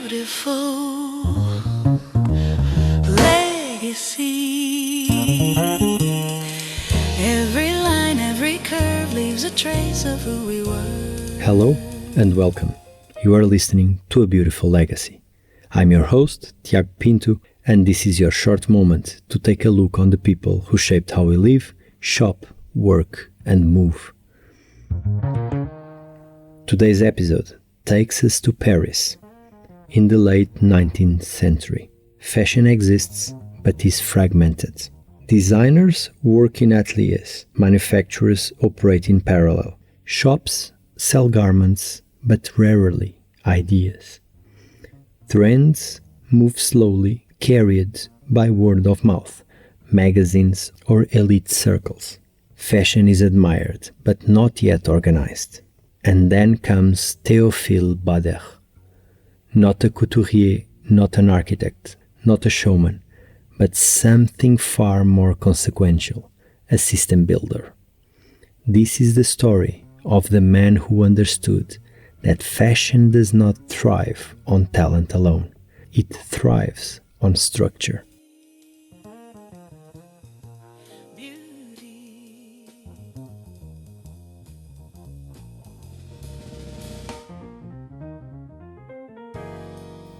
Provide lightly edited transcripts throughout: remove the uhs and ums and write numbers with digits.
beautiful legacy. Every line, every curve leaves a trace of who we were. Hello and welcome. You are listening to A Beautiful Legacy. I'm your host, Tiago Pinto, and this is your short moment to take a look on the people who shaped how we live, shop, work, and move. Today's episode takes us to Paris. In the late 19th century, fashion exists but is fragmented. Designers work in ateliers, manufacturers operate in parallel. Shops sell garments but rarely ideas. Trends move slowly, carried by word of mouth, magazines or elite circles. Fashion is admired but not yet organized. And then comes Théophile Bader. Not a couturier, not an architect, not a showman, but something far more consequential, a system builder. This is the story of the man who understood that fashion does not thrive on talent alone. It thrives on structure.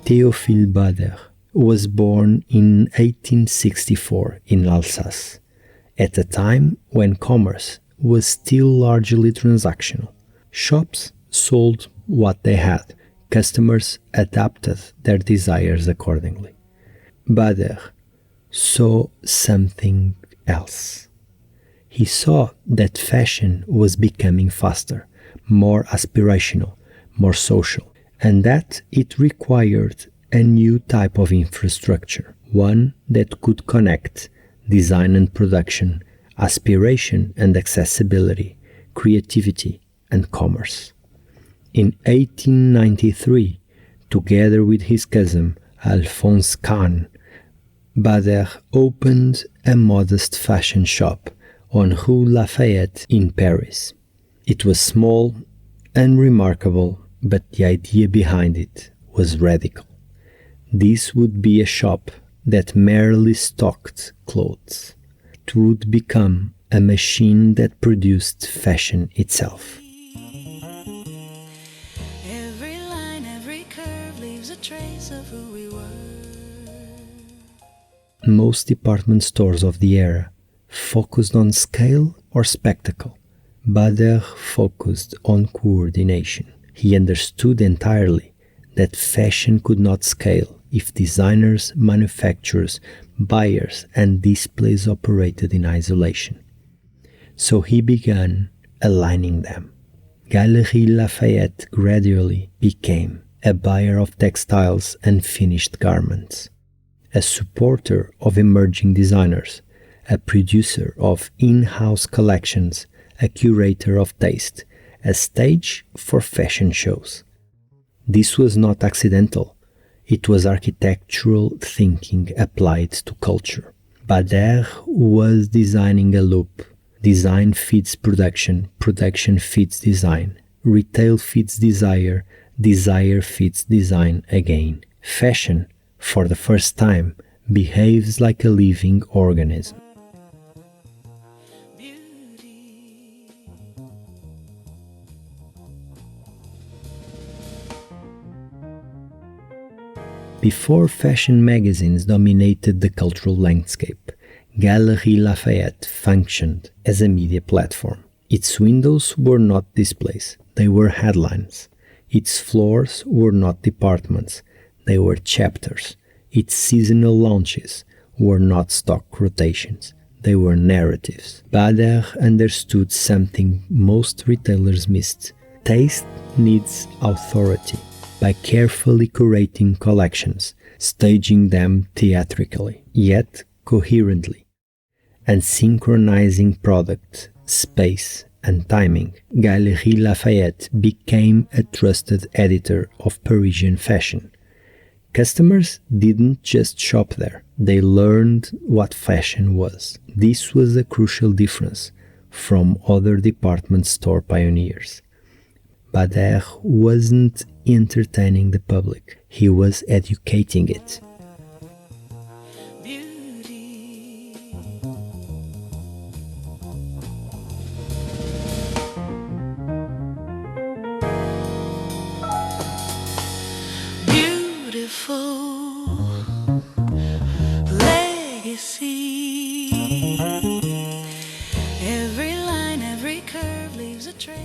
Théophile Bader was born in 1864 in Alsace, at a time when commerce was still largely transactional. Shops sold what they had, customers adapted their desires accordingly. Bader saw something else. He saw that fashion was becoming faster, more aspirational, more social, and that it required a new type of infrastructure, one that could connect design and production, aspiration and accessibility, creativity and commerce. In 1893, together with his cousin Alphonse Kahn, Bader opened a modest fashion shop on Rue Lafayette in Paris. It was small, unremarkable, but the idea behind it was radical. This would be a shop that merely stocked clothes. It would become a machine that produced fashion itself. Every line, every curve leaves a trace of who we were. Most department stores of the era focused on scale or spectacle. Bader focused on coordination. He understood entirely that fashion could not scale if designers, manufacturers, buyers, and displays operated in isolation. So he began aligning them. Galeries Lafayette gradually became a buyer of textiles and finished garments, a supporter of emerging designers, a producer of in-house collections, a curator of taste, a stage for fashion shows. This was not accidental. It was architectural thinking applied to culture. Bader was designing a loop. Design feeds production, production feeds design. Retail feeds desire, desire feeds design again. Fashion, for the first time, behaves like a living organism. Before fashion magazines dominated the cultural landscape, Galeries Lafayette functioned as a media platform. Its windows were not displays, they were headlines. Its floors were not departments, they were chapters. Its seasonal launches were not stock rotations, they were narratives. Bader understood something most retailers missed. Taste needs authority. By carefully curating collections, staging them theatrically, yet coherently, and synchronizing product, space, and timing, Galeries Lafayette became a trusted editor of Parisian fashion. Customers didn't just shop there, they learned what fashion was. This was a crucial difference from other department store pioneers. Bader wasn't entertaining the public, he was educating it.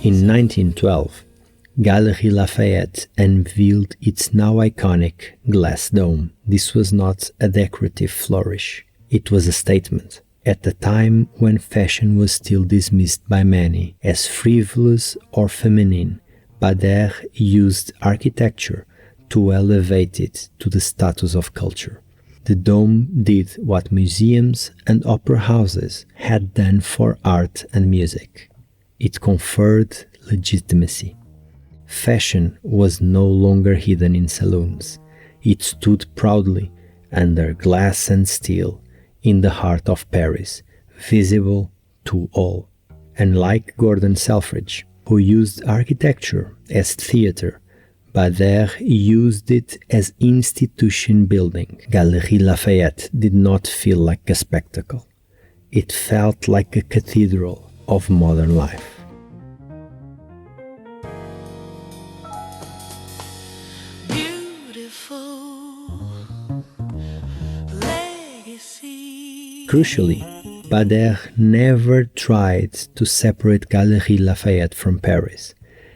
In 1912, Galeries Lafayette unveiled its now iconic glass dome. This was not a decorative flourish, it was a statement. At a time when fashion was still dismissed by many as frivolous or feminine, Bader used architecture to elevate it to the status of culture. The dome did what museums and opera houses had done for art and music. It conferred legitimacy. Fashion was no longer hidden in saloons. It stood proudly under glass and steel in the heart of Paris, visible to all. And like Gordon Selfridge, who used architecture as theater, Bader used it as institution building. Galeries Lafayette did not feel like a spectacle. It felt like a cathedral of modern life. Crucially, Bader never tried to separate Galeries Lafayette from Paris.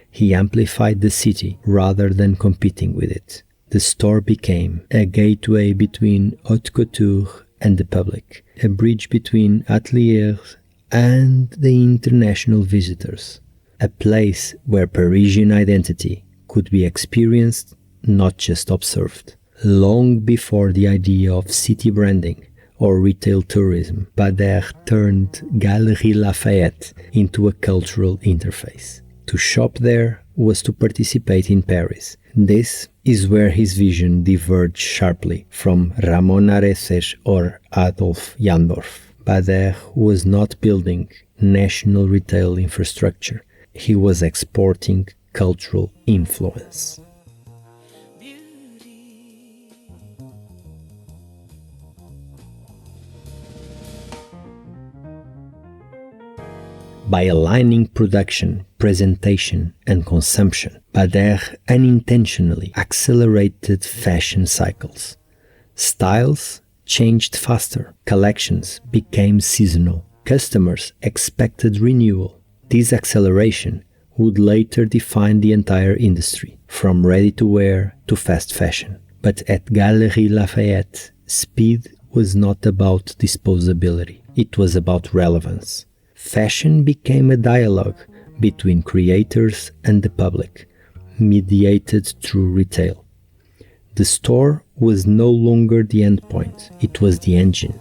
He amplified the city rather than competing with it. The store became a gateway between haute couture and the public, a bridge between ateliers and the international visitors, a place where Parisian identity could be experienced, not just observed. Long before the idea of city branding or retail tourism, Bader turned Galeries Lafayette into a cultural interface. To shop there was to participate in Paris. This is where his vision diverged sharply from Ramon Areces or Adolf Jandorf. Bader was not building national retail infrastructure. He was exporting cultural influence. By aligning production, presentation, and consumption, Bader unintentionally accelerated fashion cycles. Styles changed faster, collections became seasonal, customers expected renewal. This acceleration would later define the entire industry, from ready-to-wear to fast fashion. But at Galeries Lafayette, speed was not about disposability, it was about relevance. Fashion became a dialogue between creators and the public, mediated through retail. The store was no longer the endpoint, it was the engine.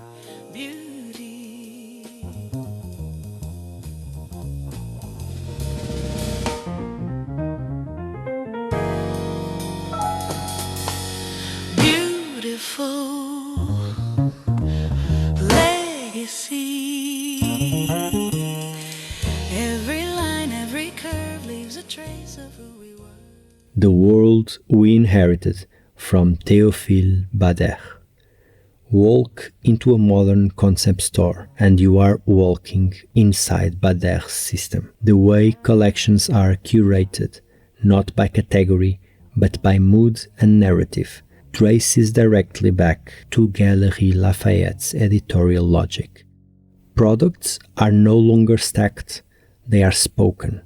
The world we inherited from Théophile Bader. Walk into a modern concept store and you are walking inside Bader's system. The way collections are curated, not by category, but by mood and narrative, traces directly back to Galeries Lafayette's editorial logic. Products are no longer stacked, they are spoken.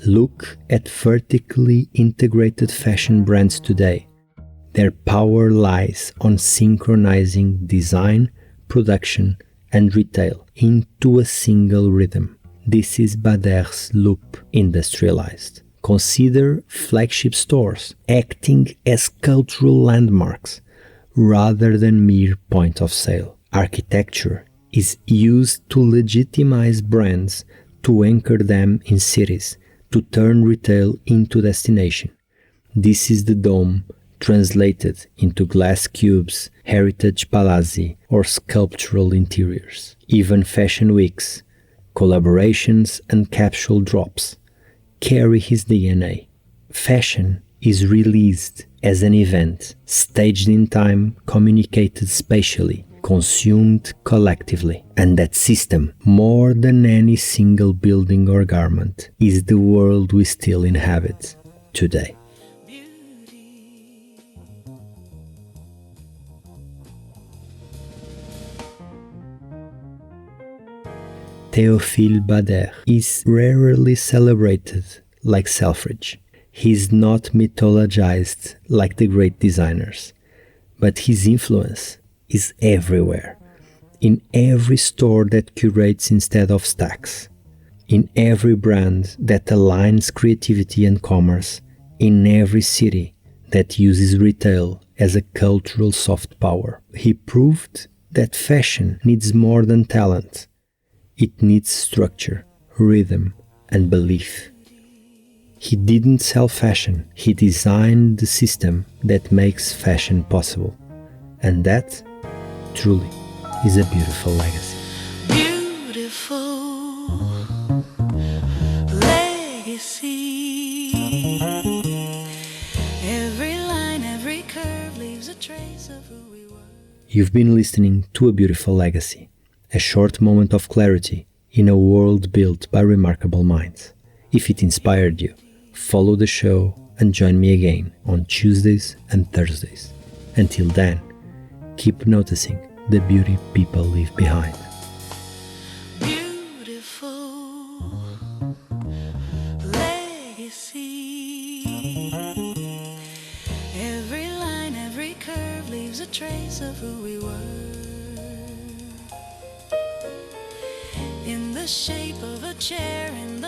Look at vertically integrated fashion brands today. Their power lies on synchronizing design, production, and retail into a single rhythm. This is Bader's loop industrialized. Consider flagship stores acting as cultural landmarks rather than mere point of sale. Architecture is used to legitimize brands, to anchor them in cities, to turn retail into destination. This is the dome translated into glass cubes, heritage palazzi, or sculptural interiors. Even fashion weeks, collaborations and capsule drops carry his DNA. Fashion is released as an event, staged in time, communicated spatially, consumed collectively. And that system, more than any single building or garment, is the world we still inhabit today. Théophile Bader is rarely celebrated like Selfridge. He is not mythologized like the great designers, but his influence is everywhere. In every store that curates instead of stacks, in every brand that aligns creativity and commerce, in every city that uses retail as a cultural soft power. He proved that fashion needs more than talent. It needs structure, rhythm, and belief. He didn't sell fashion, he designed the system that makes fashion possible. And that, truly, is a beautiful legacy. Beautiful legacy. Every line, every curve leaves a trace of who we were. You've been listening to A Beautiful Legacy, a short moment of clarity in a world built by remarkable minds. If it inspired you, follow the show and join me again on Tuesdays and Thursdays. Until then, keep noticing the beauty people leave behind. Beautiful legacy. Every line, every curve leaves a trace of who we were. In the shape of a chair in